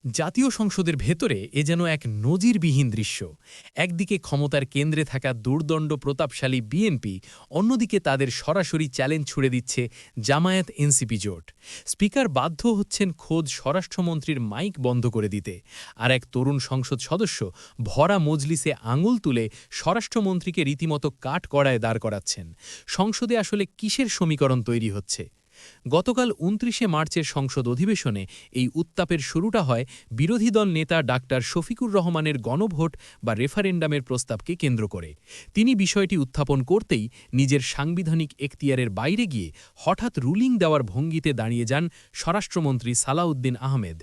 জাতীয় সংসদের ভেতরে এ যেন এক নজিরবিহীন দৃশ্য। একদিকে ক্ষমতার কেন্দ্রে থাকা দুর্দণ্ড প্রতাপশালী বিএনপি, অন্যদিকে তাদের সরাসরি চ্যালেঞ্জ ছুড়ে দিচ্ছে জামায়াত এনসিপি জোট। স্পিকার বাধ্য হচ্ছেন খোদ স্বরাষ্ট্রমন্ত্রীর মাইক বন্ধ করে দিতে, আর এক তরুণ সংসদ সদস্য ভরা মজলিসে আঙুল তুলে স্বরাষ্ট্রমন্ত্রীকে রীতিমতো কাঠগড়ায় দাঁড় করাচ্ছেন। সংসদে আসলে কিসের সমীকরণ তৈরি হচ্ছে? গতকাল ২৯শে মার্চের সংসদ অধিবেশনে এই উত্তাপের শুরুটা হয় বিরোধী দল নেতা ডাক্তার শফিকুর রহমানের গণভোট বা রেফারেন্ডামের প্রস্তাবকে কেন্দ্র করে। তিনি বিষয়টি উত্থাপন করতেই নিজের সাংবিধানিক এখতিয়ারের বাইরে গিয়ে হঠাৎ রুলিং দেওয়ার ভঙ্গিতে দাঁড়িয়ে যান স্বরাষ্ট্রমন্ত্রী সালাউদ্দিন আহমেদ।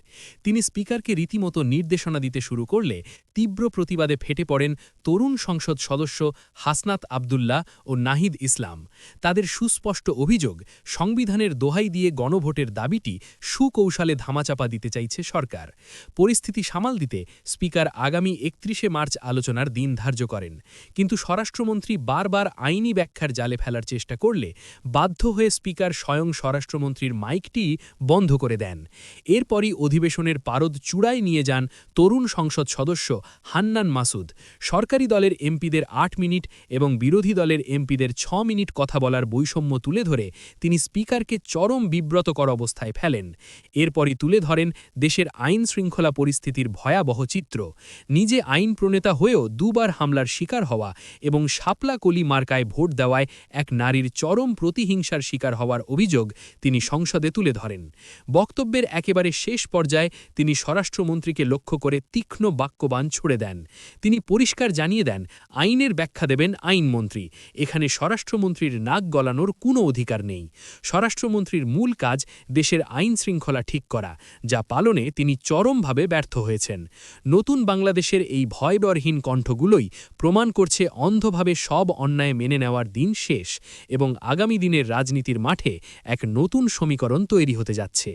তিনি স্পিকারকে রীতিমতো নির্দেশনা দিতে শুরু করলে তীব্র প্রতিবাদে ফেটে পড়েন তরুণ সংসদ সদস্য হাসনাত আবদুল্লাহ ও নাহিদ ইসলাম। তাদের সুস্পষ্ট অভিযোগ, সংবিধানের দোহাই দিয়ে গণভোটের দাবিটি সুকৌশলে ধামাচাপা দিতে চাইছে সরকার। পরিস্থিতি সামাল দিতে স্পিকার আগামী ৩১শে মার্চ আলোচনার দিন ধার্য করেন, কিন্তু স্বরাষ্ট্রমন্ত্রী বারবার আইনি ব্যাখ্যার জালে ফেলার চেষ্টা করলে বাধ্য হয়ে স্পিকার স্বয়ং স্বরাষ্ট্রমন্ত্রীর মাইকটি বন্ধ করে দেন। এরপরই অধিবেশনের পারদ চূড়ায় নিয়ে যান তরুণ সংসদ সদস্য হান্নান মাসুদ। সরকারি দলের এমপিদের ৮ মিনিট এবং বিরোধী দলের এমপিদের ৬ মিনিট কথা বলার বৈষম্য তুলে ধরে তিনি স্পিকারকে চরম বিব্রতকর অবস্থায় ফেলেন। এরপরই তুলে ধরেন দেশের আইন শৃঙ্খলা পরিস্থিতির ভয়াবহ চিত্র। নিজে আইন প্রণেতা হয়েও দুবার হামলার শিকার হওয়া এবং শাপলা কলি মার্কায় ভোট দেওয়ায় এক নারীর চরম প্রতিহিংসার শিকার হওয়ার অভিযোগ তিনি সংসদে তুলে ধরেন। বক্তব্যের একেবারে শেষ পর্যায়ে তিনি স্বরাষ্ট্রমন্ত্রীকে লক্ষ্য করে তীক্ষ্ণ বাক্যবাণ ছুড়ে দেন। তিনি পরিষ্কার জানিয়ে দেন, আইনের ব্যাখ্যা দেবেন আইনমন্ত্রী, এখানে স্বরাষ্ট্রমন্ত্রীর নাক গলানোর কোনো অধিকার নেই। স্বরাষ্ট্রমন্ত্রীর মূল কাজ দেশের আইন শৃঙ্খলা ঠিক করা, যা পালনে তিনি চরমভাবে ব্যর্থ হয়েছেন। নতুন বাংলাদেশের এই ভয়ডরহীন কণ্ঠগুলোই প্রমাণ করছে অন্ধভাবে সব অন্যায় মেনে নেওয়ার দিন শেষ এবং আগামী দিনের রাজনীতির মাঠে এক নতুন সমীকরণ তৈরি হতে যাচ্ছে।